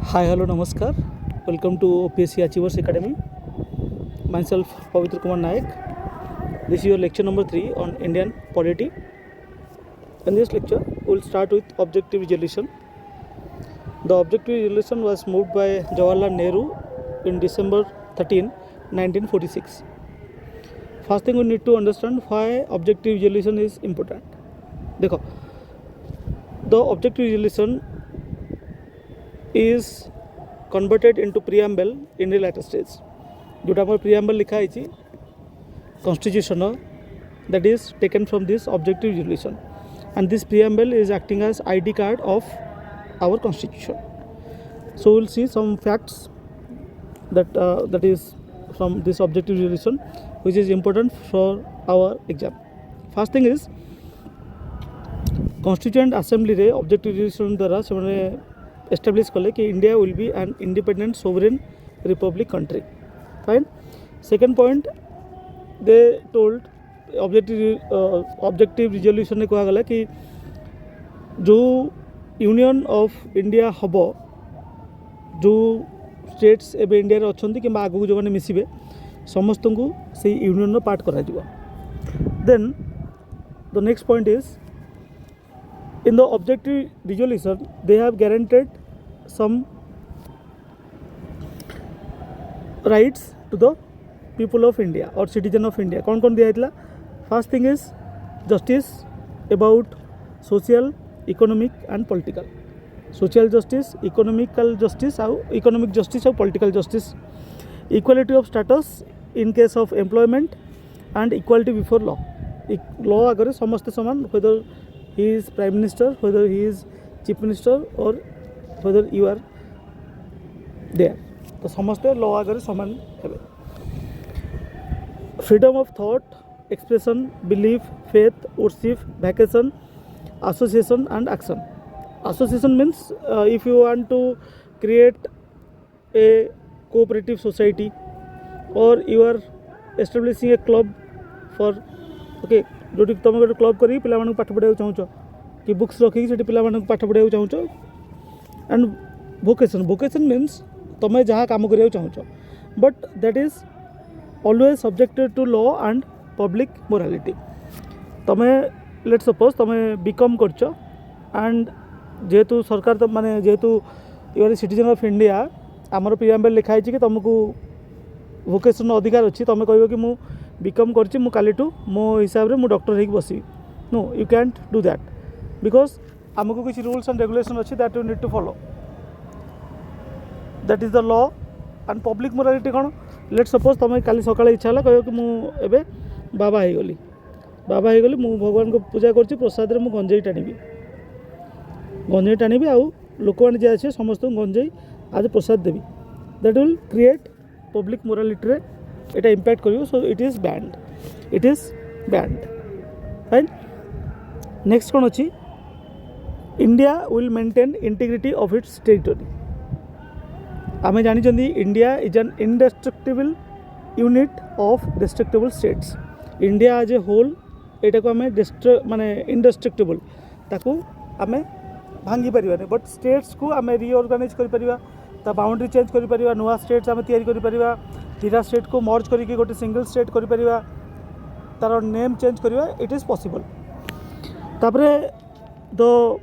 Hi, hello, namaskar. Welcome to OPSC Achievers Academy. Myself, Pavitra Kumar Naik. This is your lecture number 3 on Indian polity. In this lecture, we will start with objective resolution. The objective resolution was moved by Jawaharlal Nehru in December 13, 1946. First thing we need to understand why objective resolution is important. देखो, the objective resolution is converted into preamble in the later stage. जोटा आम preamble लिखा है constitution that is taken from this objective resolution, and this preamble is acting as ID card of our constitution. So we will see some facts that is from this objective resolution which is important for our exam. First thing is constituent assembly रे objective resolution द्वारा से establish कले कि India will be an independent sovereign republic country. Fine. Second point, they told objective resolution ने कहा गला कि जो यूनियन ऑफ इंडिया हम जो स्टेट्स एबे इंडिया रे अछंती कि आगु जो माने मिसिबे समस्त को से यूनियन रो पार्ट करा जिवो. Then the next point is in the objective resolution they have guaranteed some rights to the people of India or citizen of India. कौन दिया था? First thing is justice about social, economic and political. Social justice, economical justice और political justice. Equality of status in case of employment and equality before law. Law अगर समस्त समान, whether he is prime minister, whether he is chief minister or whether you are there, तो समस्त law आगे समान हेबे. Freedom of thought, expression, belief, faith, worship, vacation, association and action. Association means if you want to create a cooperative society or you are establishing a club for okay जो तुम गोटे club कर पिला पाठ पढ़ाई चाहूँ कि बुक्स रखिक से पिला पाठ पढ़ाई चाहूँ. एंड भोकेशन मीन्स तुम्हें जहाँ कम करा चाहूँ but that is always subjected to law and public morality. तुम्हें लेट सपोज तुम्हें बीकॉम करछ एंड जेहेतु सरकार तो माने जेहेतु you are citizen of India आमर प्रियाम्बल लिखाई कि तुमको भोकेशन अधिकार अच्छी तुम कह कि मु बीकॉम करछि मु कालीटू मो हिसाब रे मु डॉक्टर होगी बसबी. No you can't do that because आमको किसी रूल्स एंड रेगुलेशन अच्छी that you need to follow. That is the law and public morality. कौन लेट सपोज तुम काली सकाଳେ इच्छा है कह कि मुझे बाबा हो गली मु भगवान को पूजा करछि प्रसाद रे मु गंजेई टाणी आउ लोक मैंने जे अच्छे समस्त गंजेई आज Prasad Devi. That will create public morality रे इट इम्पैक्ट करियो. So it is banned. Fine. Next कौन अच्छी India will maintain integrity of its territory. आम जानी India is an indestructible unit of destructible states. India as a whole एटा को आम माने इंडेस्ट्रक्टेबल ताकू आम भांगी पारिबानी बट स्टेट्स को आम रिऑर्गेनाइज कर परिबा ता बाउंड्री चेंज कर परिबा. नुआ स्टेट्स आम तैयारी कर परिबा. दीटा स्टेट को मर्ज करके गोटे सिंगल स्टेट कर परिबा. तार नेम चेंज करवा इट इज पॉसिबल. तापरे the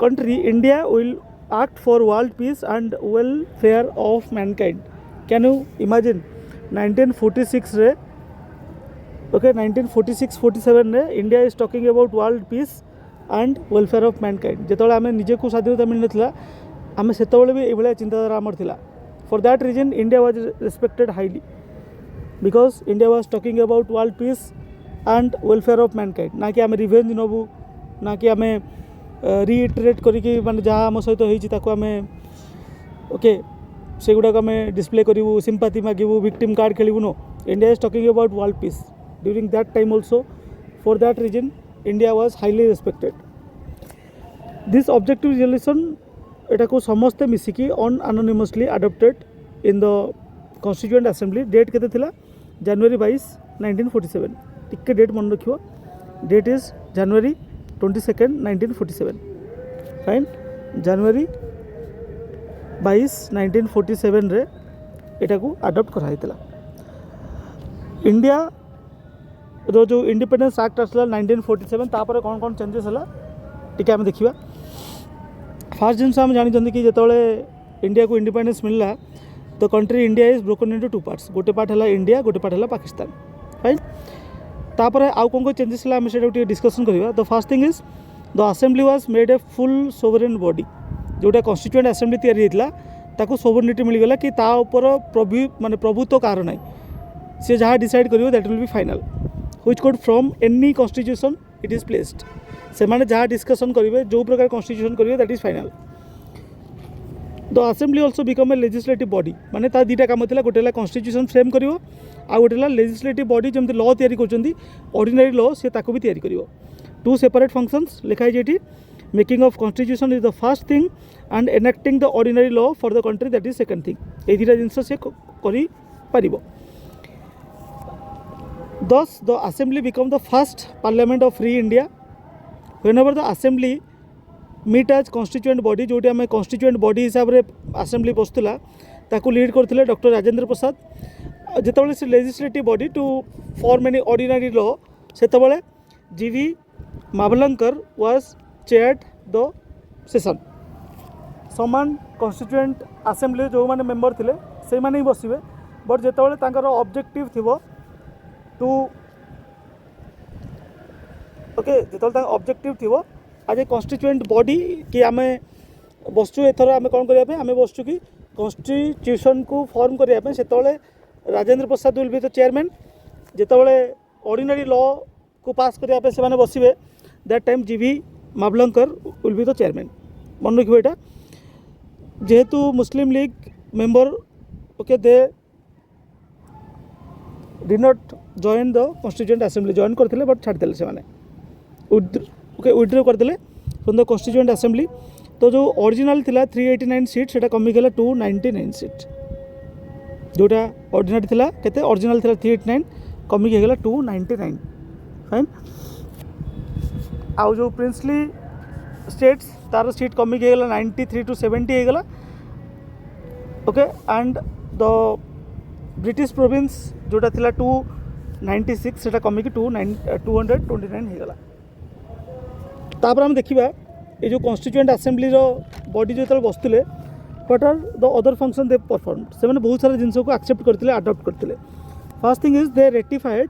country India will act for world peace and welfare of Mankind. Can you imagine 1946 रे ओके 1946-47 रे India is talking about world piece and welfare of Mankind. जो आम निजे को स्वाधीनता मिल ना आम से भी ये चिंताधारा आमर थिला. For that reason India was respected highly because India was talking about world peace and welfare of mankind. ना कि आम रिवेंज नबू ना कि आम रिइटरेट करिके माने जहाँ आम सहित होइछि ताको आम ओके से गुडाक आम डिस्प्ले करूँ सिंपाथी मागू विक्टिम कार्ड खेलू. No India is talking about world peace during that time also. For that reason India was highly respected. This objective resolution एटा को समस्ते मिसिकी unanimously adopted in the constituent assembly. Date केते थिला जनवरी 22, 1947. टिके डेट मन रखियो. Date is January 22, 1947. फाइन. जनवरी 1947 रे एटा को अडॉप्ट कराइला। इंडिया रो जो इंडिपेंडेंस एक्ट आसला 1947 तापर कौन कौन चेंजेस है टी आम देखा। फास्ट जिन आम जानी कि जो इंडिया को इंडिपेंडेंस मिलला the country India is broken into two parts, गोटे पार्ट है इंडिया, गोटे पार्ट है पाकिस्तान। फाइन, तापर आउ कौन चेंजेस है आम से डिस्कसन करवा। The first thing is the assembly was made a full sovereign body, जोटा कन्स्टिट्यूएंट असेंबली तैयारी होता ताकू सोवरेनिटी मिलगला कि ता ऊपर माने प्रभुत्व कार ना, सी जहाँ डिसाइड करियो that will B final which code from any constitution it is placed. से माने जहाँ डिस्कशन करेंगे जो प्रकार कॉन्स्टिट्यूशन करेंगे that is final. The assembly also become a legislative body, माने ता दुटा काम था, गोटे कॉन्स्टिट्यूशन फ्रेम करियो आ गोटे लेजिस्लेटिव बॉडी जमती लॉ तैयारी करछंती ऑर्डिनरी लॉ से ताको भी तैयारी करियो। टू सेपरेट फंक्शंस लिखाई जेठी। Making of constitution is the first thing and enacting the ordinary law for the country that is second thing. ए दुटा जिनस से करि पारिबो। Thus, the assembly become the first parliament of free India. Whenever the assembly meet as constituent body, जोटी आम constituent body हिसाब से assembly बसुला ताकू lead करते डॉक्टर राजेंद्र प्रसाद। जिते से legislative body to form any ordinary law से जीवी Mavalankar was chaired the session. समान कन्स्टिट्यूएंट असेंबली जो मैंने मेंबर थे से मैंने ही बसवे, बट जिते ऑब्जेक्टिव थी टू ओके जो ऑब्जेक्टिव थी आज ए कन्स्टिट्यूएंट बॉडी कि आम बसचु एथर आम कौन करने आम बसचु कि कन्स्टिट्यूशन को फॉर्म करने से Rajendra Prasad will be the chairman. जिते ऑर्डिनरी लॉ को पास करने से बसवे that time G V Mavalankar will be the chairman. मन रखिए यहाँ जेहेतु Muslim League member okay they did not join the constituent assembly, join करते बट छाड़देले से विड्रो करते फ्रॉम द constituent assembly। तो जो ओरिजिनल थिला 389 सीट से कमिगला 299 सीट, जोटा ऑर्डिनरी थिला केते ओरिजिनल थिला 389 कमिगला 299। फाइन, आउ जो प्रिंसली स्टेट्स तार सीट कमिगला 93 to 70 होगला। Okay, and the British province जोटा थिला 296 से कमिकी 229 होगला। तापर हम देखा ये जो कन्स्टिट्यूएंट असेंबली बॉडी जो बसुले what are the other function they perform, से बहुत सारा जिन को एक्सेप्ट करते अडॉप्ट करते। First thing is they ratified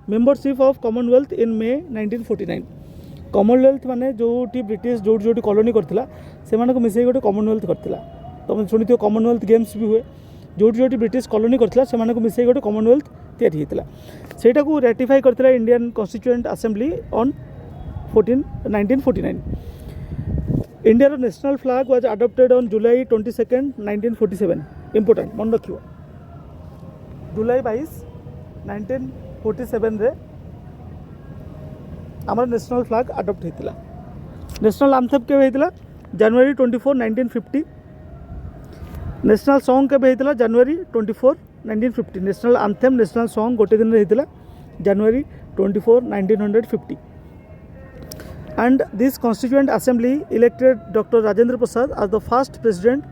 membership of commonwealth in May 1949। Commonwealth माने जो ब्रिटिश जो कॉलोनी करथिला से माने को मिसई गोटे कॉमनवेल्थ करथिला। तुम शुणी कॉमनवेल्थ गेम्स भी हुए, जो ब्रिटिश कॉलोनी करथिला से माने को मिसई गोटे कॉमनवेल्थ तैयारी होता सेटा को रेटिफाई करथिला Indian constituent assembly on 1949। India national flag was adopted on July 22, 1947। Important मन रखियो, जुलाई 22 1947 रे आमर नेशनल फ्लैग अडॉप्ट होता। नेशनल आंथम के होता जनवरी 24, 1950। नेशनल सॉन्ग के होता जनवरी 24, 1950। नेशनल आंथम नेशनल सॉन्ग गोटे दिन होता जनवरी 24, 1950। And this constituent assembly elected doctor Rajendra Prasad as the first president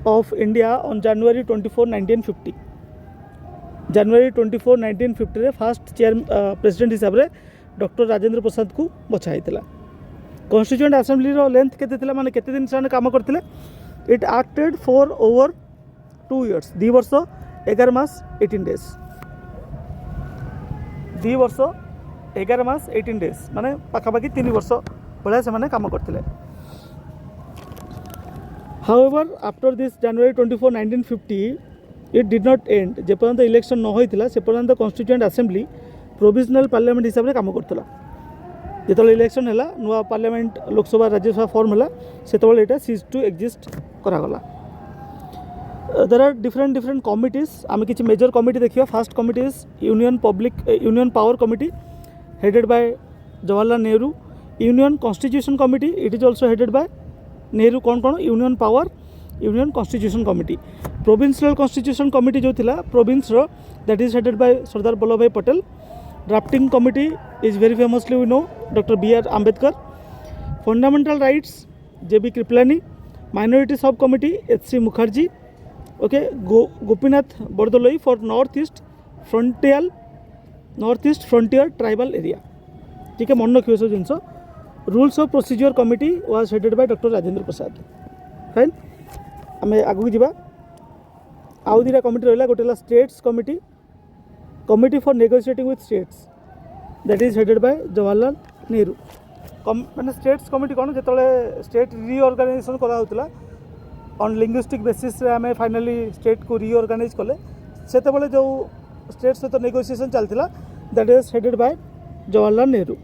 of India on January 24, 1950। जनवरी 24, 1950 रे फर्स्ट प्रेसिडेंट हिसाब से डॉक्टर राजेंद्र प्रसाद को बछा होता। कॉन्स्टिट्यूएंट असेंबली लेंथ केते माने केते दिन से काम करते। It acted for over 2 years, 2 वर्ष 11 मास 18 डेज। 2 वर्ष 11 मास 18 डेज माने पाखापाखि 3 वर्ष भाया से काम करते। However after this January 24, 1950 it did not end. जेपर्यंत इलेक्शन न होता से पर्यंत कॉन्स्टिट्यूएंट असेंबली प्रोविजनल पार्लियामेंट हिसाब से काम करता। जो इलेक्शन है नुआ पार्लियामेंट लोकसभा राज्यसभा फॉर्म है से सीज टू एक्जिस्ट करागला। There are different committees. आम किसी मेजर कमिटी देखिए। First committee is union power committee headed by Jawaharlal Nehru. Union constitution committee it is also headed by Nehru. कौन कौन? Union power, union constitution committee. Provincial constitution committee जो थिला province रो that is headed by Sardar Vallabh Bhai Patel. Drafting committee is very famously we know doctor B R Ambedkar. Fundamental rights J B Kripalani. Minority Subcommittee H.C. Mukherjee. Okay, Gopinath Bordoloi for Northeast Frontier Tribal Area. ठीक है, मन रखिए सब जिनस. Rules of procedure committee was headed by doctor Rajendra Prasad. Fine, आम आगू जावा. आउ दुटा कमिटी रहा. गोटे है states committee, committee for negotiating with states, that is headed by Jawaharlal Nehru. मैंने स्टेट्स कमिटी कौन जो स्टेट रिअर्गानाइजेशन कराला ऑन लिंग्विस्टिक बेसिस आम फाइनाली स्टेट को रिअर्गानाइज कले से जो स्टेट सहित नेगोशिएशन चलता that is headed by Jawaharlal Nehru.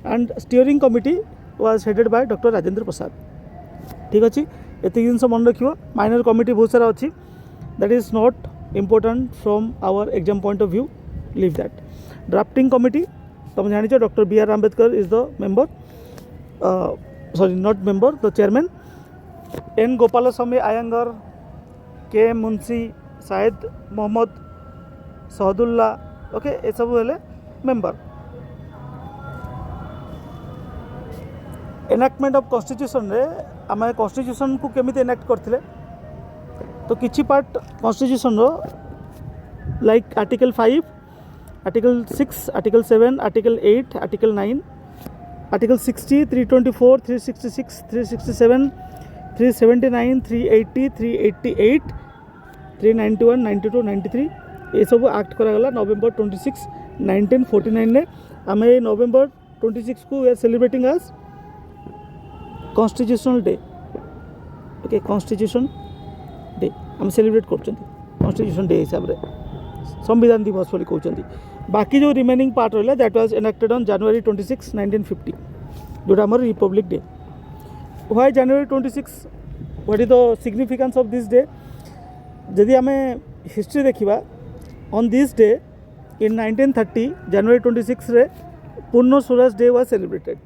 And steering committee was headed by doctor Rajendra Prasad. ठीक अच्छे, ये जिन मन रख. माइनर कमिटी बहुत सारा अच्छी, that is not important from our exam point of view, leave that. Drafting committee तुम जान doctor B R Ambedkar is the member, sorry not member, the chairman. N Gopalaswamy Iyengar, K M Munshi, Syed Mohammad Sahadullah, okay, ये सब हेले member. एनाक्टमेंट of constitution रे आम constitution को केमिति एनाक्ट करथिले तो किछि पार्ट कॉन्स्टिट्यूशन रो like article 5, article 6, article 7, article 8, article 9, article 60, 324, 366, 367, 379, 380, 388, 391, 92, 93 ये सब एक्ट करागला नवेम्बर 26, 1949 ने. आम नवेम्बर 26 को we are celebrating as constitutional day. Okay, constitution day आम सेलिब्रेट कर कॉन्स्टिट्यूशन डे हिसाब से संविधान दिवस बोली कहते. बाकी जो रिमेनिंग पार्ट रहा that was enacted on January 26, 1950 जोटा आम republic day. Why January 26? What is the significance of this day? जदि आम हिस्ट्री देखा on this day in 1930 January 26 रे Purna Swaraj day was celebrated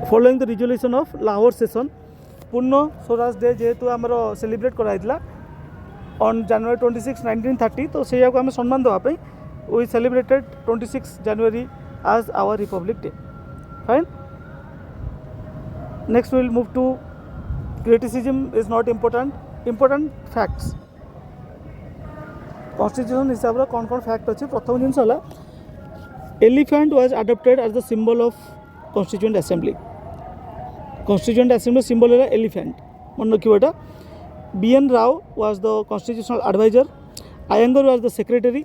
following the resolution of Lahore session. पूर्ण Swaraj day जेहेतु आमर celebrate कराइला on January 26, 1930 तो से आम सम्मान देवाई we celebrated 26 January as our Republic Day. Fine. Next we will move to criticism is not important. Important facts. Constitution हिसाब रे कौन फैक्ट अच्छे. प्रथम जिनस elephant was adopted as the symbol of constituent assembly. Constituent assembly symbol है elephant, मन रखिए एटा. B.N. Rao was the constitutional advisor. Iyengar was the secretary.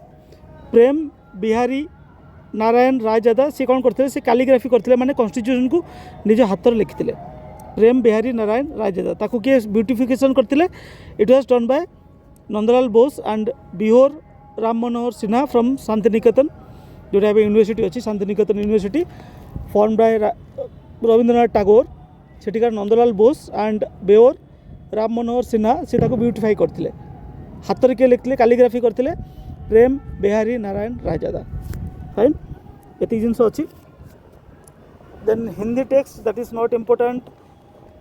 प्रेम बिहारी नारायण रायजादा से कौन करते से कैलीग्राफी करते माने कॉन्स्टिट्यूशन को निज हाथ लिखिते. प्रेम बिहारी नारायण रायजादा ताकू किए ब्यूटिफिकेशन करते. It was done by Nandalal Bose and Beohar Ram Manohar Sinha from Shantiniketan जोटा यूनिवर्सिटी अच्छी Shantiniketan university form by Rabindranath Tagore. सेठिकार नंदलाल बोस एंड बेओर राम मनोहर सिन्हा से ब्यूटिफाई करते. हाथ किए लिखते कैलीग्राफी करते प्रेम बिहारी नारायण रायजादा. फाइन, ये जिनस अच्छी. Then Hindi text that is not important.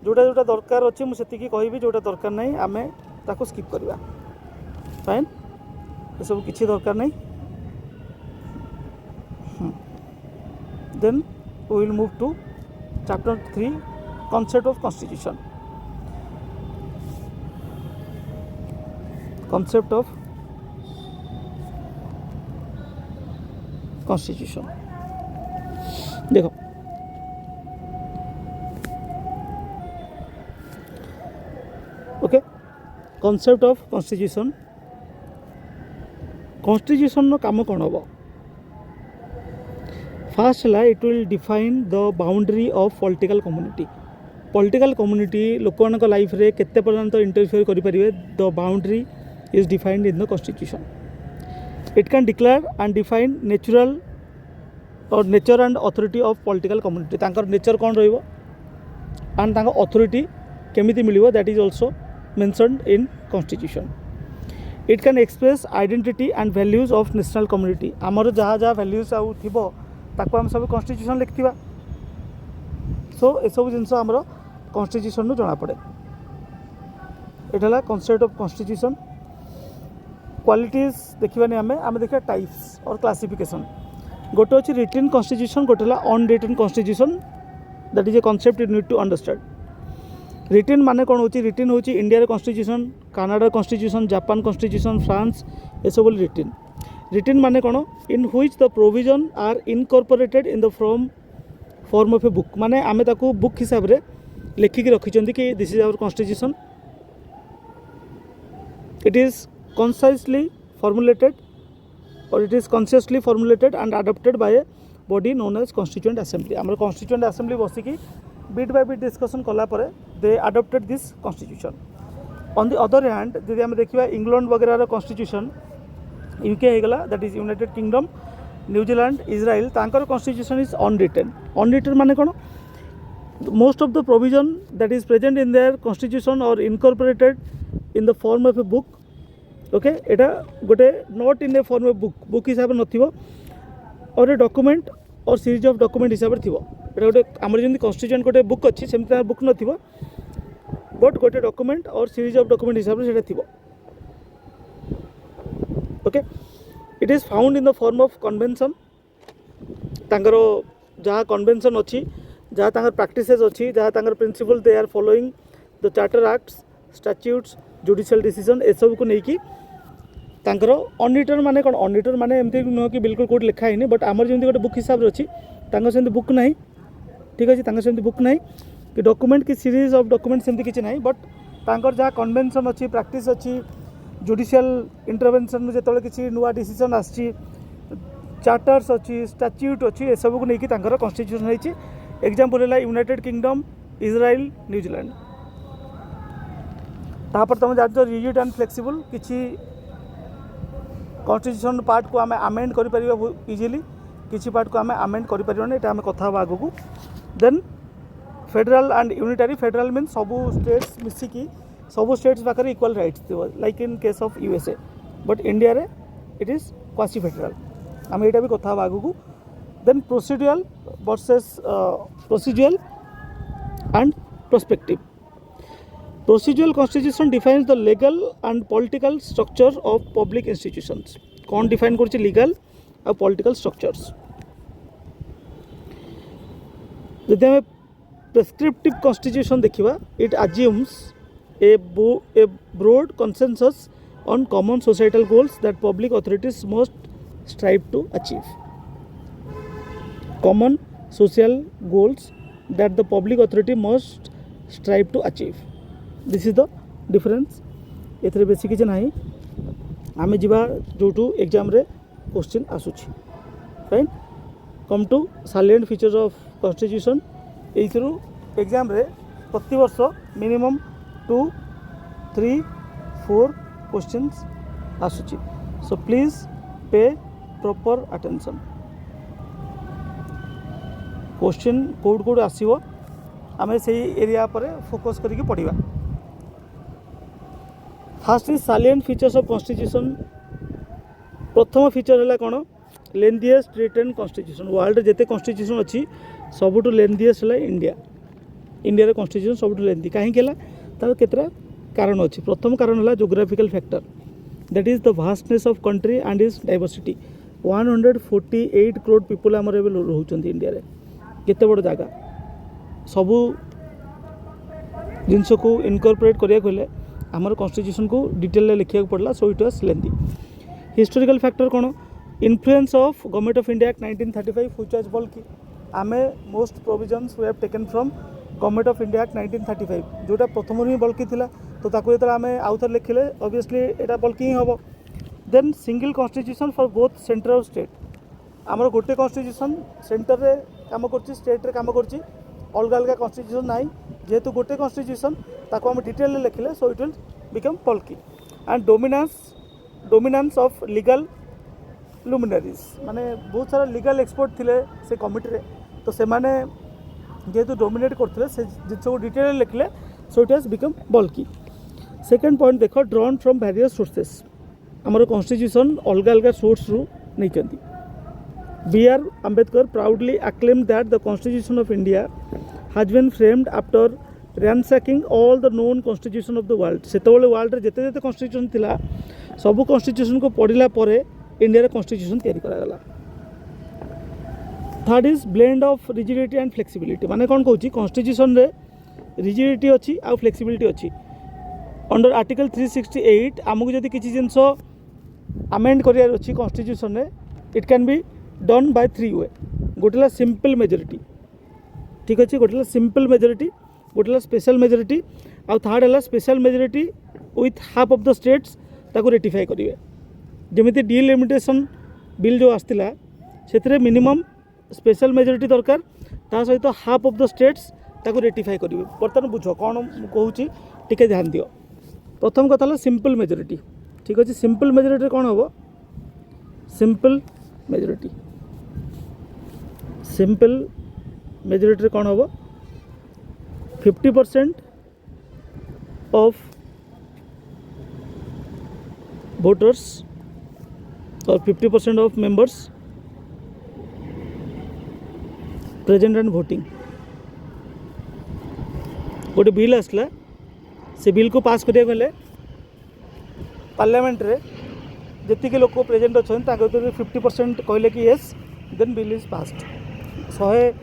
जोटा जोटा दरकार अच्छे मुझे कहि जोटा दरकार नहीं आम ताको स्किप करवा. फाइन, ये सब किसी दरकार नहीं. Then we will move to chapter 3 concept of constitution. Concept of constitution. देखो okay, concept of constitution. Constitution काम कौन हम? फास्ट है it will define the boundary of political community. Political community लोक लाइफ रे केते पर्यंत इंटरफेयर करि परिबे. The boundary is defined in the constitution. It can declare and define natural or nature and authority of political community. तांकर nature कौन रहिबो and तांकर अथॉरिटी केमिति मिलिबो that is also mentioned in constitution. It can express identity and values of national community. आमर जहाँ जहाँ values आउ थिबो ताको हम सब कॉन्स्टिट्यूशन लिखिबा. सो ए सब जिनस आमर कॉन्स्टिट्यूशन जना पड़े. एटा कॉन्सेप्ट ऑफ कॉन्स्टिट्यूशन. क्वालिटीज देखिबानी आम देखा टाइप्स और क्लासिफिकेशन. गोटे अच्छी रिटन कॉन्स्टिट्यूशन, गोटे unwritten constitution. That is a concept you need to understand. Written माने कौन होची रिटिन होची India constitution Canada constitution Japan constitution France ये सब रिटिन रिटिन माने कौन in which the provision are incorporated in the form of a book माने आमे ताकू बुक हिसाब रे लिखिकी रखिछंती कि this is our constitution it is concisely formulated or it is consciously formulated and adopted by a body known as constituent assembly आमर constituent assembly बसिकी bit by bit discussion कला परे they adopted this constitution on the other hand जदि आम देखिबा England वगैरह constitution UK हो गला that is United kingdom New Zealand Israel तांकर constitution is unwritten माने कोन most of the provision that is present in their constitution or incorporated in the form of a book okay एटा गोटे not in A form of book हिसाब से नथिबो और a document or series of document हिसाब से थिबो एटा गोटे हमर जेंति constitution गोटे बुक अछि सेमता बुक नथिबो बट गोटे document or series of document हिसाब से सेटा थिबो okay it is found in the form of convention तांकर जहाँ कन्वेंशन अच्छी जहाँ तांकर प्रैक्टिसेस अच्छी जहाँ तांकर principle they are following the charter acts statutes judicial decision ए सब को लेकिन तांकर ऑडिटर माने कौन ऑडिटर माने एमती नुह कि बिल्कुल कोड लिखा ही बट आमर जमी गोटे बुक हिसाब से अच्छी तांकर सेमती बुक नहीं ठीक अच्छे तांकर सेमती बुक नहीं कि डॉक्यूमेंट की सीरीज ऑफ डॉक्यूमेंट सेमती किसी नहीं बट तांकर जहाँ कन्वेंशन अच्छी प्रैक्टिस अच्छी जुडिशियल इंटरवेंशन जो किसी नुआ डिसीजन आसी चार्टर्स अच्छी स्टैट्यूट अच्छी ए सब को लेकिन तांकर कॉन्स्टिट्यूशन होती एग्जांपल है यूनाइटेड किंगडम इजराइल न्यूजीलैंड तापर तुम जान रिजिड एंड फ्लेक्सिबल किसी कॉन्स्टिट्यूशन पार्ट को आम आमेंड कर इजिली किसी पार्ट को आम आमेंड कर कथा आगू then federal and unitary federal mean सबू स्टेट्स मिसिकी सबू स्टेट्स पाखे इक्वल राइट्स थी like in case of USA but India रे इट इज क्वासी फेडरल आम यहाँ भी कथा आगू then procedural versus procedural and prospective Procedural constitution defines the legal and political structure of public institutions. कौन define करछि legal और political structures. जदि हमें prescriptive constitution देखिबा it assumes a broad consensus on common societal goals that public authorities must strive to achieve. Common social goals that the public authority must strive to achieve. This is the difference एथरे बेसी किसी ना आम जा जो exam रे question आसूची fine come to salient features of constitution एथरू एग्जाम रे प्रति वर्ष मिनिमम 2, 3, 4 क्वेश्चंस आसूची so please pay proper attention question कोड कोड आसीबो आमे से एरिया पर फोकस करिक पढ़िबा first is salient features of constitution प्रथम फीचर है कौन लेंथीएस्ट रिटन कॉन्स्टिट्यूशन वर्ल्ड जिते कॉन्स्टिट्यूशन अच्छी सबुठ लेंथीएस्ट है इंडिया कॉन्स्टिट्यूशन सबुठ लेंथी कहीं तार केतरा कारण अच्छी प्रथम कारण है geographical factor that is the vastness of country and is diversity 148 crore people आमर ए रोच इंडिया केते बड़ जगह सबू जिनस को इनकॉर्पोरेट करिया आमर कॉन्स्टिट्यूशन को डिटेल लिखा पड़ला so it was lengthy historical factor कौन influence of government of India act 1935 which was bulky आमे most provisions we have taken from government of India act 1935 जोटा प्रथम ही बल्कि थिला तो ताको जो आम आउ थे लिखिले ऑब्वियसली एटा बल्कि ही हम then single constitution for both centre और स्टेट आमर गोटे कॉन्स्टिट्यूशन सेंटर रे काम करछि स्टेट रे काम करछि अलग अलग कॉन्स्टिट्यूशन नाई जेहेतु गोटे कॉन्स्टिट्यूशन ताको हम डिटेल लिखिले so it will become bulky and dominance of legal luminaries माने बहुत सारा लीगल एक्सपर्ट थिले से कमिटी रे तो से माने जेहेतु डोमिनेट करथिले से जिस को डिटेल लिखिले so it has become bulky second point देखो ड्रॉन फ्रॉम वेरियस सोर्सेस आमर कॉन्स्टिट्यूशन अलग अलग सोर्स रु नहीं चंदी B.R. Ambedkar proudly acclaimed that the Constitution of India has been framed after ransacking all the known constitution of the world. सेतबले world रे जेते जेते कॉन्स्टिट्यूशन थिला सब कॉन्स्टिट्यूशन को पढ़िला परे इंडिया रे कॉन्स्टिट्यूशन तैयारी करा गला. Third is blend of rigidity and flexibility माने कोन कहूची कॉन्स्टिट्यूशन रे रिजिडिटी अच्छी आ फ्लेक्सिबिलिटी अच्छी अंडर आर्टिकल 368 आमको जदि किसी जिनस अमेंड करार अच्छी कॉन्स्टिट्यूशन में it can be done by 3 वे गोटे सिंपल मेजोरिटी ठीक अच्छे गोटे सिंपल मेजोरिटी गोटे स्पेशल मेजोरिटी आउ थर्ड है special majority with half of the states ताको रेटिफाई करेंगे जमी डिलिमिटेशन बिल जो आसला से मिनिमम स्पेशल मेजोरिटी दरकार ता सहित हाफ ऑफ द स्टेट्स ताको रेटिफाई करेंगे बर्तमान बुझ कौन कहूँ टिके ध्यान दियो प्रथम कथा सिंपल मेजोरिटी ठीक अच्छे सिंपल मेजोरिटी कौन हम सिंपल मेजोरिटी कौन हम 50% ऑफ वोटर्स और 50% of members present and voting गोटे बिल आसला से बिल को पास करिया गले पार्लियामेंट रे जी लोक प्रेजेंट अच्छा 50% कहले कि yes then bill is passed 100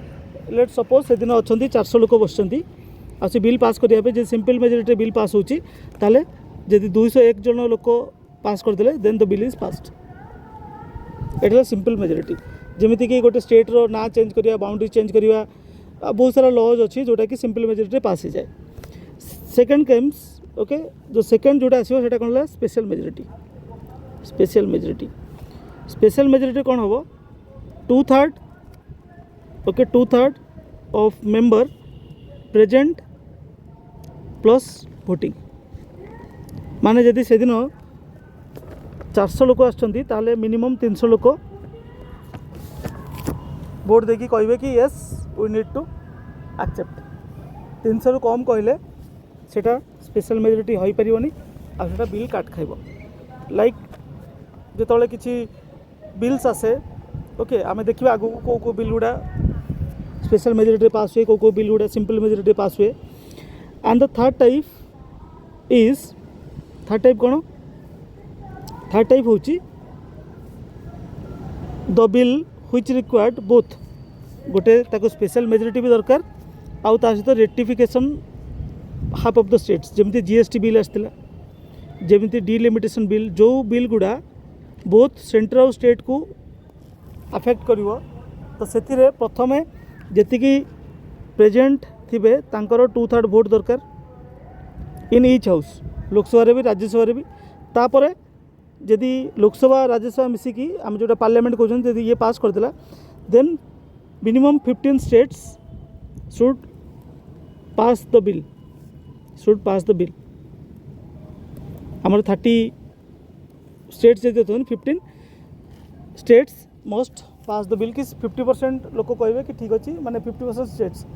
let suppose से दिन अच्छा 400 लोक बस से बिल पास करने जो सिंपल मेजोरिटी बिल पास होची ताले जदि 201 जन लोक पास करदे then the bill is passed एटा सिंपल मेजोरिटी जमीती कि गोटे स्टेट रो ना चेंज करिया बाउंड्री चेंज करिया बहुत सारा लॉज अच्छी जोटा कि सिंपल मेजोरिटी पास हो जाए सेकंड कम्स ओके जो सेकंड जोटा आसो सेटा कौन है स्पेशल मेजोरिटी कौन हम 2/3 okay 2/3 of member present plus voting माने जदि से दिन 400 लोक आसते मिनिमम 300 लोक वोट देकी कहे कि yes we need to accept 300 रु कम कहले सेटा स्पेशल मेजोरिटी हो पारिबनी आ सेटा बिल काट खाइबो लाइक जेतले किछि बिल्स आसे ओके आम देखिए आगु को बिल गुड़ा स्पेशल मेजोरिटी पास हुए को बिल गुड़ा सिंपल मेजोरिटी पास हुए एंड द थर्ड टाइप कौन थर्ड टाइप हूँ the bill which required both गोटे ताको स्पेशल मेजोरिटी भी दरकार आउ ता सहित ratification half of the states जमी जीएसटी बिल आसला जमी डिलिमिटेशन बिल जो बिल गुड़ा बोथ सेंटर और स्टेट को अफेक्ट करिवो तो से प्रथम जी प्रेजेंट थिबे तांकर 2/3 वोट दरकार इन ईच हाउस लोकसभा भी राज्यसभा भी तापर जदि लोकसभा राज्यसभा मिसिकी आम जो पार्लियामेंट कहते ये पास करदेला then minimum 15 states should pass the bill आमर 30 स्टेट्स जब 15 states must pass the bill कि 50% लोक कहे कि ठीक अच्छे माने 50% स्टेट्स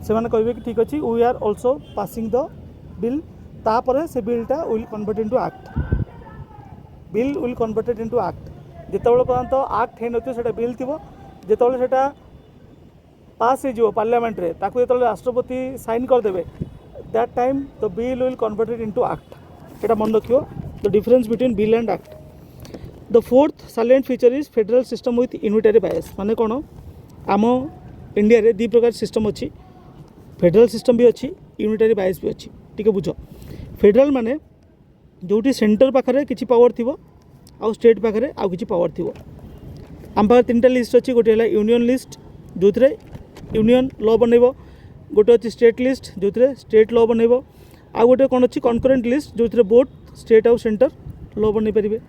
से माने कहे कि ठीक अच्छे we are also passing the bill तापर से बिलटा विल कन्वर्ट इनटू एक्ट जितेबाला पर्यंत एक्ट हो ना बिल थी जिते पास हो पार्लियामेंट रे ताकू जो राष्ट्रपति साइन करदे that time the bill will converted into act एटा मन रखियो the difference between bill and act the fourth silent feature is federal system with unitary बायस माने कौन आम इंडिया रे 2 प्रकार सिस्टम अच्छी फेडरल सिस्टम भी अच्छी यूनिटरी बायस भी अच्छी टिके बुझ फेडरल माने जोटी सेंटर पाखरे किछि पावर थिबो आउ स्टेट पाखरे आउ किछि पावर थिबो आम पाखरे 3टा लिस्ट अच्छी गोटे है यूनियन लिस्ट जो यूनियन लॉ बनइबो गोटे अच्छी स्टेट लिस्ट जो स्टेट लॉ बनइबो आउ गोटे कौन अच्छी कनकरेंट लिस्ट जो बोथ स्टेट आउ सेंटर लॉ बनई पारिबे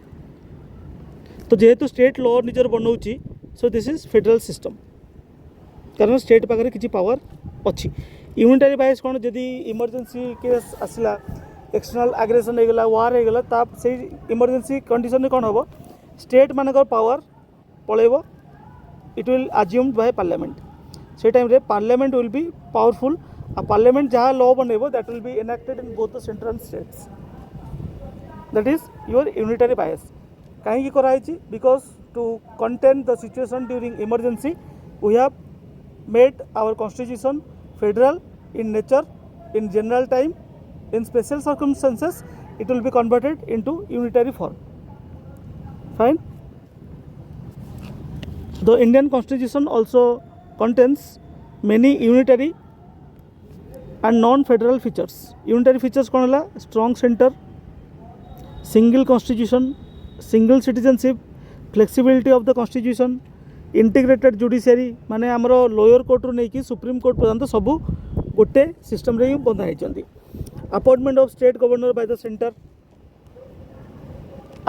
तो जेहेतु स्टेट लॉ निजर बनाऊँगी so this is federal system कारण स्टेट पाखे किसी पावर अच्छी यूनिटरी बायस कौन जदि इमरजेंसी केस आसला एक्सटर्नल आग्रेसन होगला वार होगला से इमरजेंसी कंडीशन कौन हम स्टेट मानकर power पलैब it will assumed by parliament से टाइम रे पार्लियामेंट विल बी पावरफुल आ पार्लियामेंट जहाँ लॉ बनइब that will be enacted in both the centre and states that is your unitary bias कहीं कराई because to contain the situation during emergency we have made our constitution federal in nature in general time in special circumstances it will be converted into unitary form. Fine. The Indian Constitution also contains many unitary and non federal features unitary features कौन है strong centre single constitution single citizenship flexibility of the constitution integrated judiciary माने आमर lower court रू नहीं supreme court पर्यंत सबू गोटे system रे बंधा होती appointment of state governor by the centre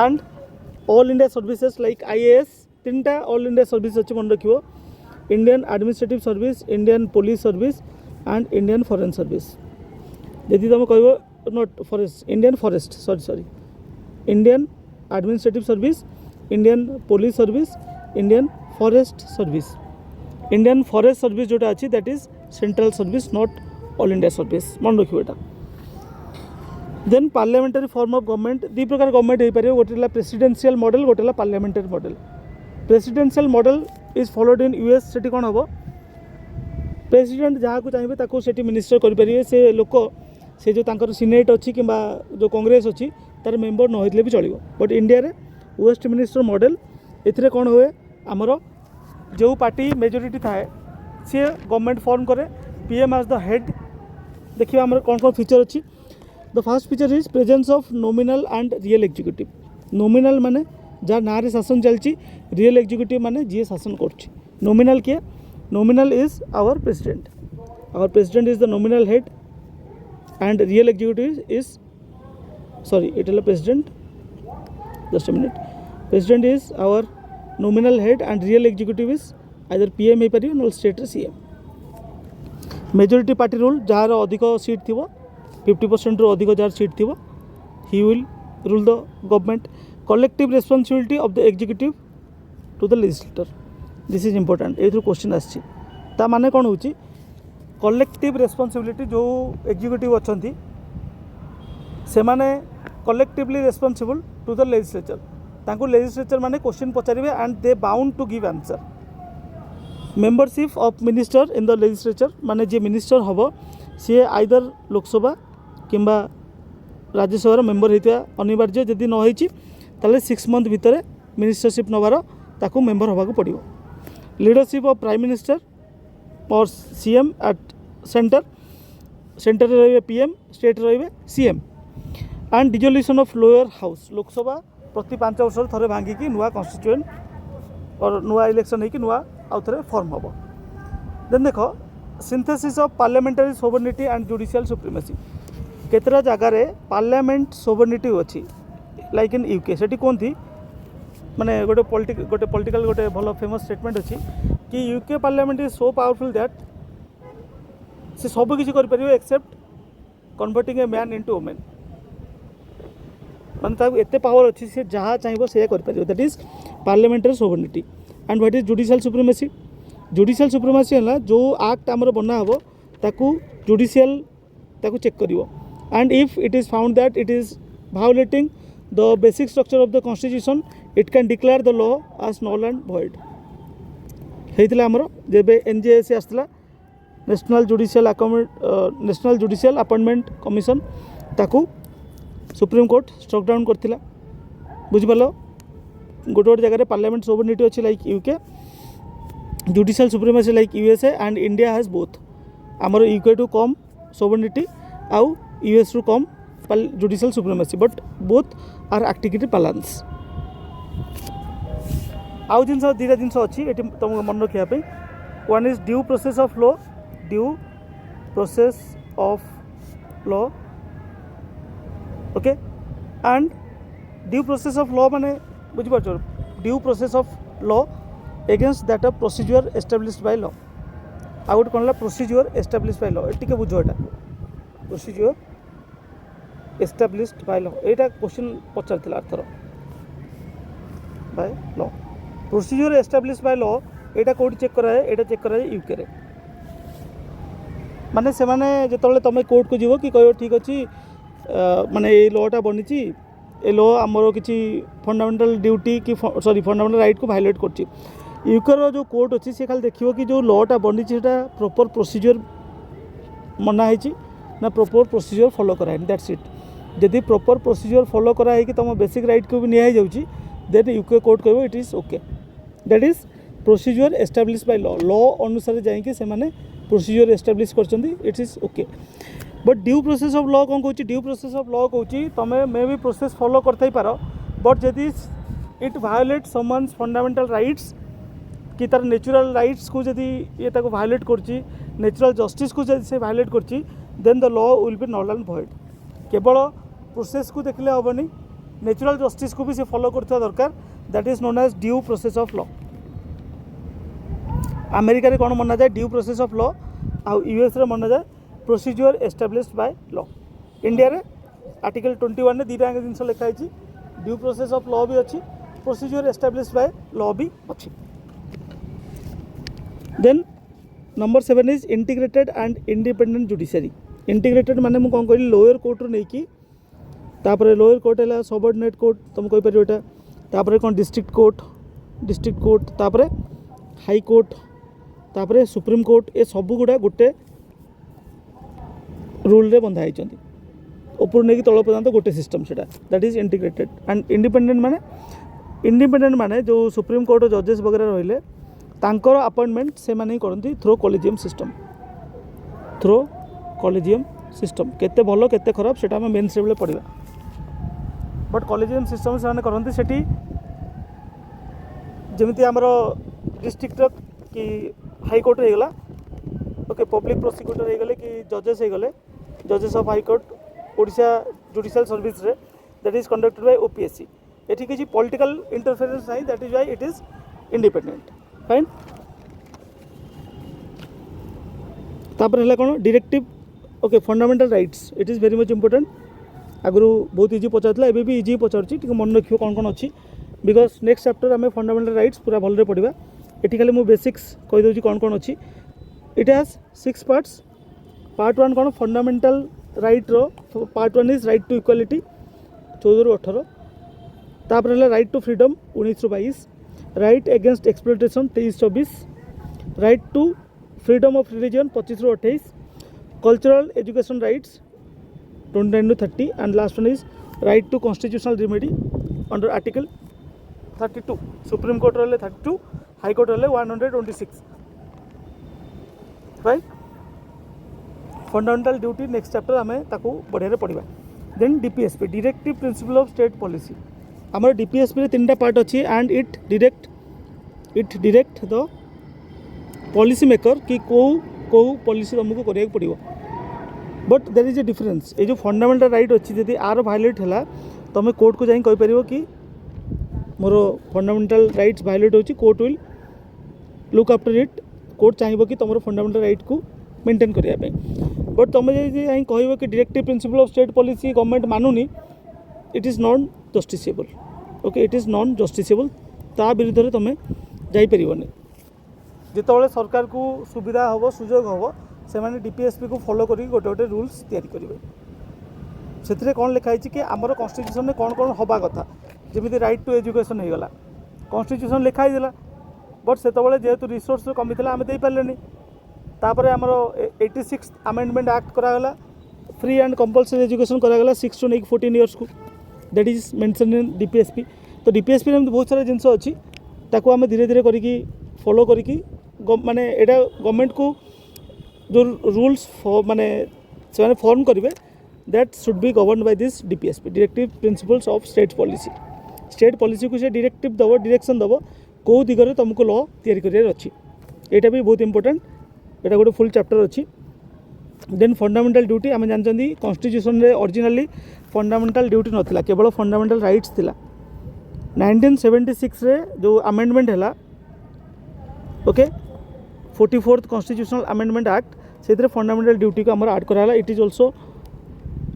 and all India services like IAS तीन टा ऑल इंडिया सर्विस अच्छी मन रखियो Indian administrative service Indian police service and Indian foreign service यदि तुम कह not forest Indian forest sorry Indian administrative service Indian police service Indian forest service Indian forest service जोटा अच्छी that is central service not all India service मन रखियो एटा then parliamentary form of government दी प्रकार government हो पारे गोटे presidential model गोटे parliamentary model presidential model is followed in US से कौन हम प्रेसिडेंट जहाँ को चाहिए ताको सेठी मिनिस्टर करेंगे से लोक से जो तांकर सीनेट अच्छी कि जो कांग्रेस अच्छी तार मेंबर न होते भी चलो बट इंडिया रे वेस्ट मिनिस्टर मॉडल एथिरे कौन हुए आमर जो पार्टी मेजोरिटी थाए सी गवर्नमेंट फॉर्म करे पीएम एज द हेड देखिए आमर कौन कौन फीचर अच्छी the first feature is presence of nominal and real executive nominal माने जहाँ ना रे शासन चलती रियल एग्जीक्यूटिव माने जी शासन कर नॉमिनल किए nominal is our president is the nominal head and real executive is sorry it is president just a minute president is our nominal head and real executive is either PM हो पार ना state रे CM majority party rule जार अधिक seat थी 50% रु अधिक जार सीट थी he will rule the government collective responsibility of the executive to the legislator this is important ये क्वेश्चन आसी माने कौन हो कलेक्टिव रेस्पॉन्सिबिलिटी जो एग्जीक्यूटिव अच्छा से माने collectively responsible to the legislature तांको लेजिस्लेचर माने क्वेश्चन पचारे and they bound to give answer membership of minister in the legislature माने जे मिनिस्टर हम सी आइदर लोकसभा किंबा राज्यसभा मेंबर होता अनिवार्य जदि न होती 6 मंथ भितर मिनिस्टरशिप नवार ताकू मेंबर होगा पड़ो लीडरशिप ऑफ प्राइम मिनिस्टर और सीएम एट सेंटर रे पीएम स्टेट रे CM and dissolution of lower house Lok Sabha प्रति 5 वर्ष थे भांगिकी नुआ कन्स्टिट्यूएंट और नुआ इलेक्शन होगी नुआ आउ थे फॉर्म हम देन देख synthesis of parliamentary sovereignty and judicial supremacy केतरा जगार पार्लियामेंट सोवरेनिटी अच्छी लाइक इन यूके से कौन थी माने गोटे पॉलिटिकल गोटे भल फेमस स्टेटमेंट अच्छी कि UK parliament is so powerful that से सब किसी कर except converting a man into women माने एते पावर अच्छी से जहाँ चाहिए से कर that is parliamentary sovereignty and what is judicial supremacy है जो एक्ट आमर बना हम ताकू जुडिशियल ताकू चेक करिवो and if it is found that it is violating the basic structure of the constitution it can declare the law as null and void होता आमर जब एनजेएसी आसला नेशनल जुडिशियल अपॉइंटमेंट कमिशन ताकू supreme court struck down करथिला बुझिपाल गोटे गोटे जगह पार्लियामेंट सोवरेनिटी अच्छी like UK judicial supremacy like USA and India has both आमर यूके टू कम सोवरेनिटी आउ US to come judicial supremacy but both are acting in balance आउ जिन दुटा जिन अच्छी ये तुमको मन रखापी one is due process of law okay and due process of law माने बुझिपार due process of law against that of procedure established by law आ गोटे कौन प्रोसीजर एस्टाब्लिश्ड बाय लॉ टी बुझ एटा प्रोसीजर एस्टाब्लिश्ड बाय लॉ एटा question पचार author by law procedure established by law एटा कोड चेक कराए एटा चेक कराए यूके रे माने से माने जेतले तमे कोर्ट को जीवो कि कहो ठीक अच्छी माने ये लॉटा बनी ए लॉ आमर किसी फंडामेंटल ड्यूटी कि सॉरी फंडामेंटल राइट को वायलेट कर यूकेर जो कोर्ट अच्छी सी खाली देखिए कि जो लॉटा बनी प्रॉपर प्रोसीजर मनाही ना प्रॉपर प्रोसीजर फॉलो कराए दैट्स इट जदि प्रॉपर प्रोसीजर फॉलो कराई कि तुम बेसिक राइट को भी निहाई जाऊँगी देन यूके कोर्ट कह it is okay that is procedure establish by law law अनुसार जाइए से प्रोसीजर एस्टाब्लीश करछंती it is okay but due process of law कौन कहूँ ड्यू प्रोसेस ऑफ लॉ कहूँ तुम मे भी प्रोसेस फॉलो करते पार बट जदि it violet someone's fundamental rights कि तार नेचुरल राइट्स को जदि ये ताको वायोलेट करछि नेचुरल जस्टिस को जदि से वायोलेट करछि then the law will be null and void केवल प्रोसेस को देखले हेनी नेचुरल जस्टिस को भी से फॉलो करथिबा दरकार that is known as due process of law America रे कौन मना जाए ड्यू प्रोसेस ऑफ लॉ आउ यूएस रे मना जाए procedure established by law India रे आर्टिकल 21 ने दीटा जिनस लिखाई ड्यू प्रोसेस ऑफ लॉ भी अच्छी प्रोसीजर एस्टाब्लिश्ड बाय लॉ भी अच्छी then number 7 is integrated and independent judiciary integrated माने मु कौन कहली लोअर कोर्ट रो नहीं कि तापर लोअर कोर्ट है सबऑर्डिनेट कोर्ट तुम कहि परियो एटा तापर कौन डिस्ट्रिक्ट कोर्ट तापर हाई कोर्ट तापर सुप्रीम कोर्ट ए सब गुड़ा गोटे रूल रे बंधा होती ऊपर नहीं तल पर्यंत गोटे system say that is integrated and independent माने जो सुप्रीम कोर्ट जजेस वगैरह रहिले तांकर अपॉइंटमेंट से माने करती थ्रो कॉलेजियम सिस्टम केते भलो केते खराब सेटा हम मेन स्टेबल पढ़ा बट कॉलेजियम सिस्टम से माने करती सेठी जमिति हमरो डिस्ट्रिक्ट कि हाई कोर्ट हो गला ओके पब्लिक प्रोसिक्यूटर हो गले कि जजेस हो गले जजेस of high court Odisha judicial service रे that is conducted by OPSC एठी किछि पॉलिटिकल इंटरफेरेंस नाही that is why it is independent fine तापर हला कोन directive okay fundamental rights it is very much important आगु बहुत इजी पचारला एबे भी इजी पचारछि टिक मन रखियो कोन कोन अछि बिकॉज नेक्स्ट चैप्टर आम फंडामेंटल राइट्स पूरा भलरे पढ़ा ये खाली मुझे बेसिक्स कहीदे कौन कौन अच्छी इट हैज 6 पार्ट्स पार्ट 1 कौन फंडामेंटल राइट रो part 1 is right to equality 14 ରୁ 18 तापर है राइट टू फ्रीडम 19 ରୁ 22 right against exploitation 23-24 right to freedom of religion 25 ରୁ 28 कल्चरल एजुकेशन राइट्स 29 ରୁ 30 and last one is right to constitutional remedy under article 32 supreme court रहे 32 high court रहे 126 right fundamental duty next chapter आम ताकू बढ़िया पढ़ा then DPSP directive principle of state policy आमर DPSP रे 3टा पार्ट अच्छी and it direct the policy maker कि कौ पॉलिसी तुमको करिया पड़ो but there is a difference ये जो फंडामेंटल राइट अच्छी जब आर वायलेट है तुम कोर्ट को जाई कहीपर कि मोर फंडामेंटल राइट्स वायलेट होची court will look after it court चाहिए कि तुम फंडामेंटल राइट को मेंटेन करने बट तुम कह कि directive principle of state policy government मानुनी it is non justiciable okay it is non justiciable ता विरुद्ध में तुम जापरनि जिते सरकार को सुविधा हम सुजोग हम से डीपीएसपी को फॉलो करी गोटे गोटे रूल्स तैयारी करेंगे से कौन लिखाई कि आमर कन्स्टिट्यूशन में कौन कौन हवा कथा जमी राइट टू एजुकेशन हो गला कन्स्टिट्यूशन लिखाई देला बट से जेहेतु रिसोर्स कमी था आम दे पारे तापर आमर 86 अमेंडमेंट एक्ट करागला फ्री एंड कंपलसरी एजुकेशन करागला 6 to 14 इयर्स को that is mention in DPSP तो डीपीएसपी में बहुत सारा जिनस अच्छी ताको आम धीरे धीरे करी फॉलो करी माने एटा गवर्नमेंट को जो रूल्स माने से फॉर्म करेंगे that should be govern by this DPSP directive principles of state policy को से डायरेक्टिव दब डायरेक्शन दब कौ दिगरे तुमको लॉ तैयारी करियार अच्छी एटा भी बहुत इंपोर्टेंट एटा गोटे फुल चैप्टर अच्छी देन फंडामेंटल ड्यूटी आम जानते कन्स्टिट्यूशन रे ओरिजिनली फंडामेंटल ड्यूटी नाला केवल फंडामेंटल राइट्स थिला 1976 रे जो अमेंडमेंट है okay 44th constitutional amendment act से फंडामेंटल ड्यूटी को आम ऐड कराला it is also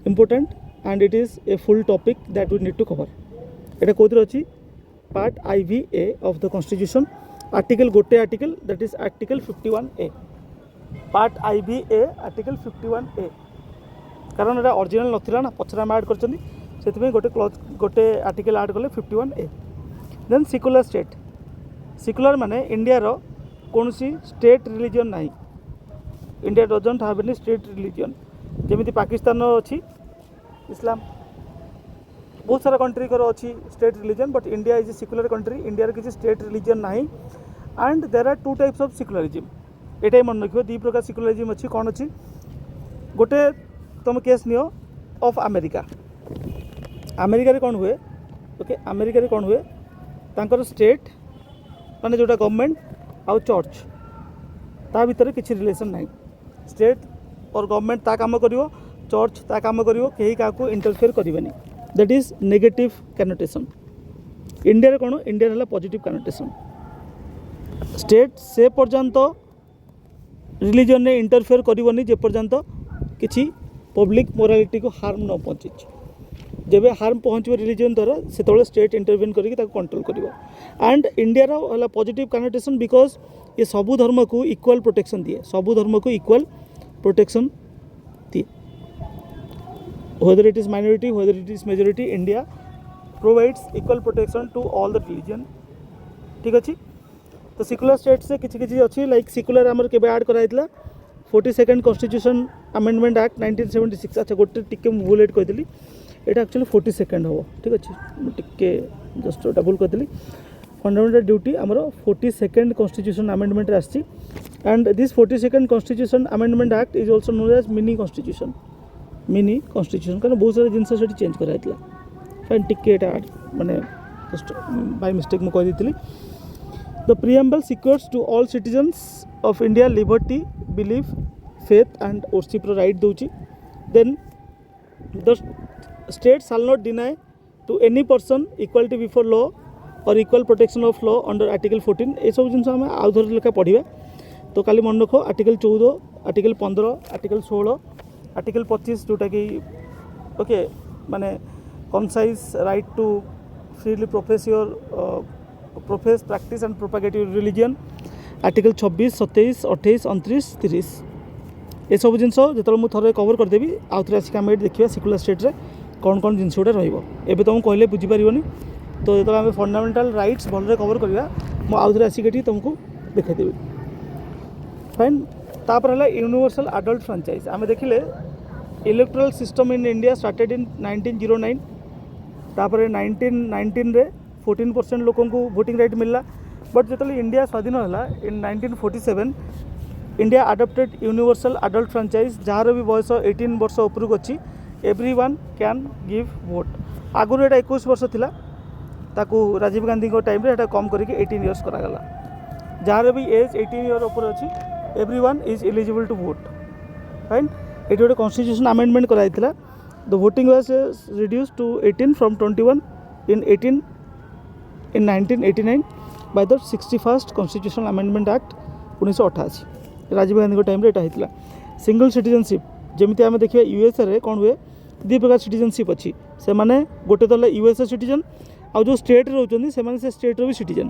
important and it is a full topic that we need to cover एटा कौन अच्छी part IV-A of the constitution article गोटे article that is article 51A part IV-A article 51A कारण एटा original नथिला ना पछरा हम add करछनी सेति गोटे गोटे आर्टिकल ऐड कले 51A देन सेक्युलर माने इंडिया रो कोनसी स्टेट रिलीजन नाही India doesn't have any state religion जेमिति पाकिस्तान अच्छी इस्लाम बहुत सारा कंट्री को अच्छी state religion but India is a secular country India किसी स्टेट रिलीजन ना and there are 2 types of secularism एटा मन रखियो दी प्रकार सेक्युलरिज्म अच्छी कौन अच्छी गोटे तुम case neo of America America कौन हुए ओके अमेरिका कौन हुए तांकर स्टेट माने जोटा गवर्नमेंट आउ चर्च ता भीतर किसी रिलेशन नहीं स्टेट और गवर्नमेंट ता काम करिवो चर्च ता काम करिवो केही काको इंटरफेयर करिवनी that is negative connotation India रे कौन इंडिया हला पॉजिटिव कनोटेशन स्टेट से पर्यंत रिलीजन ने इंटरफेयर करिवनी जे पर्यंत किसी पब्लिक मोरालिटी को हार्म न पहुँची जब हार्म पहुँच रिलीजन द्वारा से स्टेट इंटरवेन करके कंट्रोल कर एंड इंडिया रा पॉजिटिव कनोटेशन बिकॉज ये सबू धर्म को इक्वल प्रोटेक्शन दिए सबू धर्म को इक्वल प्रोटेक्शन दिए whether it is minority whether it is majority India provides equal protection to all the religion ठीक अच्छी तो सेक्युलर स्टेट से किसी किसी अच्छी लाइक सेक्युलर आमर के ऐड कराइला 42nd कॉन्स्टिट्यूशन अमेंडमेंट एक्ट 1976 अच्छा गोटे टिके भूल कही एटा एक्चुअली 42nd हम ठीक अच्छे टिके जस्ट डबल कहली फंडामेंटल ड्यूटी आमर 42nd कॉन्स्टिट्यूशन अमेंडमेंट आसी and this 42nd constitution amendment act is also known as mini constitution कारण बहुत सारा जिनस से चेंज कराइला फाइन टिके माने जस्ट बाय मिस्टेक मु कह दी the preamble secures to all citizens of India liberty belief faith and worship right दूची then the state shall not deny to any person equality before law or equal protection of law under article 14 ये सब जिन आम आउ थोड़े लेखा पढ़ा तो काली मन रख आर्टिकल 14 आर्टिकल 15 आर्टिकल 16 आर्टिकल 25 जोटा कि ओके माने concise right to freely profess your profess practice and propagate your religion article 26 27 28 29 30 ये सब जिन जो मुझे कवर करदेवी आउ थे आसिक आम देखा सेक्युलर स्टेट कौन कौन जिन गुटा रही कहले बुझीपर तो जो आम फंडामेंटाल राइट्स भलरे कवर करवा मुझे आसिक तुमको देखदेवी फाइन तापर है यूनिवर्सल अडल्ट फ्रांचाइज आम देखिले electoral system in India started in 1909 तापर 1919 रे 14% लोक भोटिंग राइट मिलला बट जो इंडिया स्वाधीन है इन 1947 India adopted universal adult franchise jar भी बयस 18 वर्ष उपरक अच्छी एवरीवन कैन गिव वोट आगुरी एटा 21 वर्ष थिला ताकू राजीव गांधी टाइम रे एटा कम करके 18 इयर्स करागला जार भी एज 18 इयर ऊपर अच्छी everyone is eligible to vote fine ये गोटे कॉन्स्टिट्यूशन अमेंडमेंट कराइला the voting was reduce to 18 from 21 in 1989 by the 61st constitutional amendment act 1988 Rajiv Gandhi time रे एटा हितला सिंगल सिटीजनशिप जमी आम देखिए यूएसए रे कौन हुए दी प्रकार सिटीजनशिप अच्छी से माने गोटे तो यूएसए सिटीजन आउ जो स्टेट रोचंदी से स्टेट रो भी सिटीजन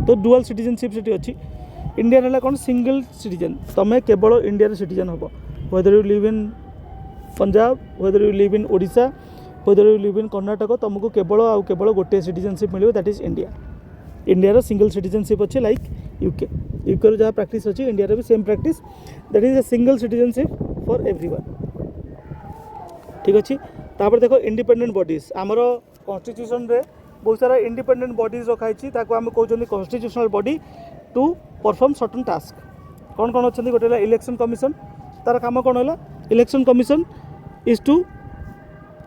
तो डुअल सिटीजनशिप से अच्छी इंडिया है कौन सिंगल सिटीजन तुम्हें केवल इंडिया सिटीजन हम whether you live in Punjab whether you live in Odisha whether you live in Karnataka तुमको केवल गोटे सिटीजनशिप मिले that is India India single citizenship अच्छे लाइक यूके जहाँ प्रैक्टिस अच्छी इंडिया भी same practice that is a single citizenship for everyone ठीक अच्छे तापर देखो इंडिपेंडेंट बॉडीज आमर कॉन्स्टिट्यूशन रे बहुत सारा इंडिपेंडेंट बॉडीज रखाई आम कहते constitutional body to perform certain task कौन कौन अच्छा गोटे इलेक्शन कमिशन तार काम कौन है election commission is to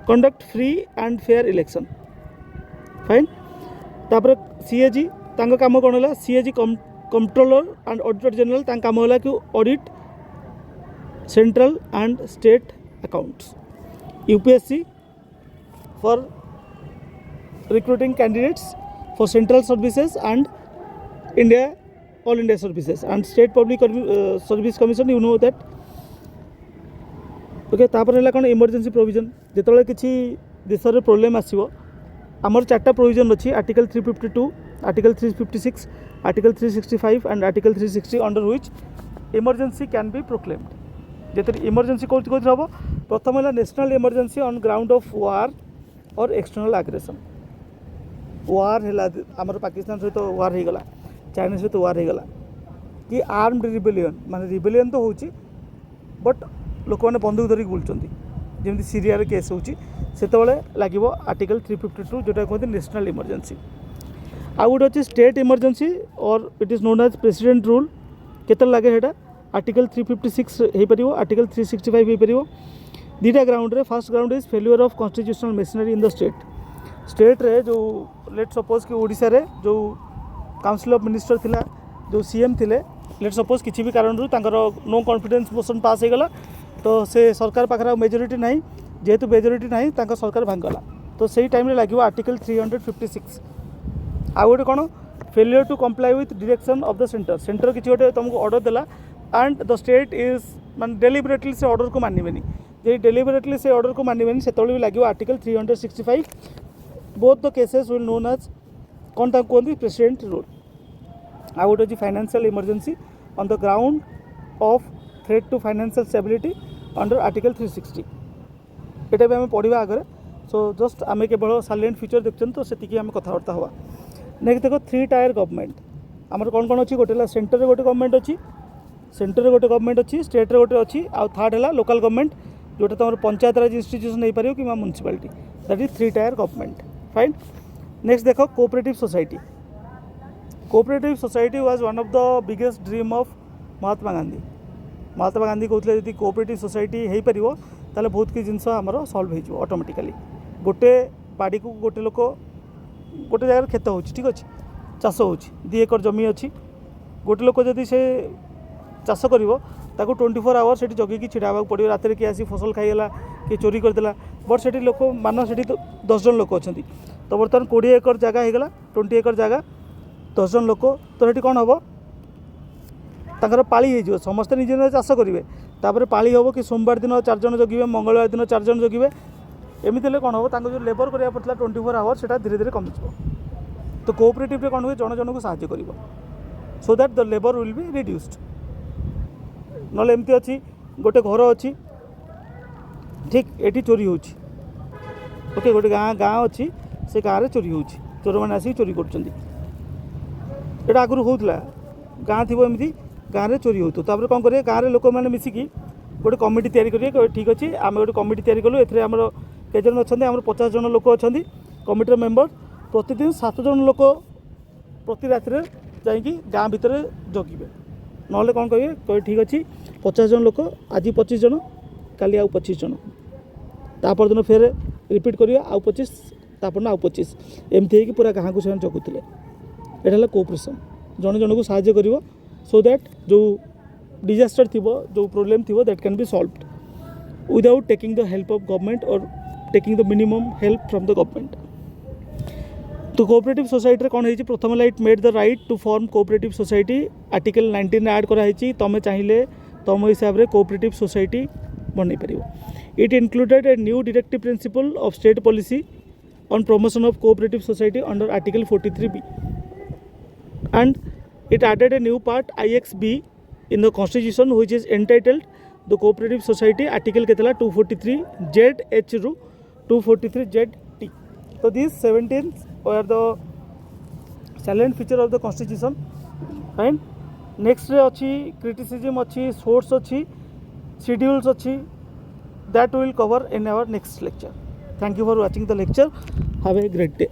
conduct free and fair election fine तापर सीएजी तांका काम कौन है CAG controller and auditor general तांका काम है कि audit central and state accounts UPSC for recruiting candidates for central services and all India services and state public service commission you know that okay तापर है कौन इमरजेंसी प्रोविजन जिते किसी देश में प्रोब्लेम आसो आमर 4टा प्रोविजन अच्छी article 352 article 356 article 365 and article 360 under which emergency can be proclaimed जिते इमरजेंसी कौन हम प्रथम है national emergency on ground of war और एक्सटर्नल एग्रेशन वार है आमर पाकिस्तान सहित वार हो गला चाइना सहित वार हो गला कि आर्म्ड रिबेलियन माने रिबेलियन तो होची बट लोक मैंने बंदूक धरिक बुलूँ जमी सीरिया केस होते लगे आर्टिकल 352 जोटा कहते नेशनल इमरजेंसी आउ गोटे अच्छे स्टेट इमरजेंसी और it is known as president rule केते लगे हेटा आर्टिकल 356 हो पार आर्टिकल 365 हो पार दीटा ग्राउंड रे first ground is failure of constitutional machinery in the state रे जो लेट सपोज कि ओडिशा रे जो काउंसिल ऑफ मिनिस्टर थिला जो सीएम थिले लेट सपोज किसी भी कारण नो कॉन्फिडेंस मोशन पास हो गला तो से सरकार पाखे मेजोरिटी ना जेहेतु मेजोरिटी ना सरकार भांगला तो सही टाइम लगे आर्टिकल 356 आउ गोटे कौन failure to comply with direction of the centre किसी गोटे तुमको ऑर्डर देला एंड द स्टेट इज मान डेलिबरेटली से ऑर्डर को मानवेनि जे डेलिबरेटली से ऑर्डर को मानवेनि से भी लगे article 365 both the cases will known as कौन कहते प्रेसिडेंट रूल आउ गोटे अच्छी financial emergency on the ground of threat to financial stability under article 360 यहाँ भी आम पढ़ा आगे सो जस्ट आम केवल साइलेंट फ्यूचर देखते तो से आम कथबार्ता हवा नेक्स्ट देख 3 टायर गवर्नमेंट आमर कौन कौन अच्छी गोटे सेंटर गोटे गवर्नमेंट अच्छी सेंटर गोटे गवर्नमेंट अच्छी स्टेट गोटे अच्छी आउ थर्ड है लोकल गवर्नमेंट जोटा तुम पंचायत राज इंस्टीट्यूशन हो पार कि municipality that is 3 tier government fine next देख cooperative society was one of the biggest dream of Mahatma Gandhi कहते जी कोऑपरेटिव सोसाइटी हो पार ताले बहुत किसी जिनस आमर सल्व हो ऑटोमेटिकली गोटे बाड़ी को गोटे लोक गोटे जगह खेत हो ठीक अच्छे चाष हो 2 एकर जमी अच्छी गोटे लोक जदि से चाष कर 24 आवर से जगिकी छिड़ा पड़ो रात किए आसी फसल खाईगला किए चोरी करदेला बट से लोक मान से 10 जन लोक अच्छा तो बर्तमान 20 एकर जगह होगला 20 एकर जगह 10 जन लोक तो ये कौन हम तांकर पाली हो समस्ते निजे निजे चाष करेंगे तापर पाली हम कि सोमवार दिन 4 जन जगिवे मंगलवार दिन 4 जन जगिवे एमती कौन हम जो लेबर करा पड़ता 24 आवर से धीरे धीरे कमिज तो कोऑपरेटिव कौन हुए जन जन को साहाय्य कर so that the labour will be reduced ना एमती अच्छी गोटे घर अच्छी ठीक ये चोरी हो ओके गोटे गाँ अच्छी से गाँव में चोरी हो चोर मैंने आसिक चोरी कर आगुरी होता गाँ थी एमती गाँव में चोरी होपर कौन करेंगे गाँव में लोक मैंने मिसिकी गोटे कमिटी तैयारी करेंगे ठीक अच्छे आम गोटे कमिटी तैयारी कलु ए आम कई जन अच्छा आम 50 जन लोक अच्छा कमिटर मेम्बर प्रतिदिन 7 जन लोक प्रति रात जाकि गाँ भितर जगिबे ना कौन कहे ठीक अच्छे 50 जन लोक आज 25 जन काली आउ 25 जन तापर दिन फेर रिपीट करिए आउ 25 तापर आउ 25 एमती हो पूरा गाँव को से जगुले यहाँ कोऑपरेशन जन जन को साहाय्य कर सो दैट जो डिजास्टर थी जो प्रोब्लेम थी that can be solved without taking the help of government और taking the minimum help from the government तो कोऑपरेटिव सोसाइटी कौन है प्रथम it made the right to form cooperative society article 19 add कराई तुम चाहिए तुम हिसाब से कोऑपरेटिव सोसाइटी बन पार it included a new directive principle of state policy on promotion of cooperative society under article 43B and it added a new part IXB in the constitution which is entitled the cooperative society article ketala 243Z ru 243ZT so these 17 were the salient feature of the constitution and next रे अच्छी criticism अच्छी source अच्छी schedules अच्छी that we will cover in our next lecture. Thank you for watching the lecture. Have a great day.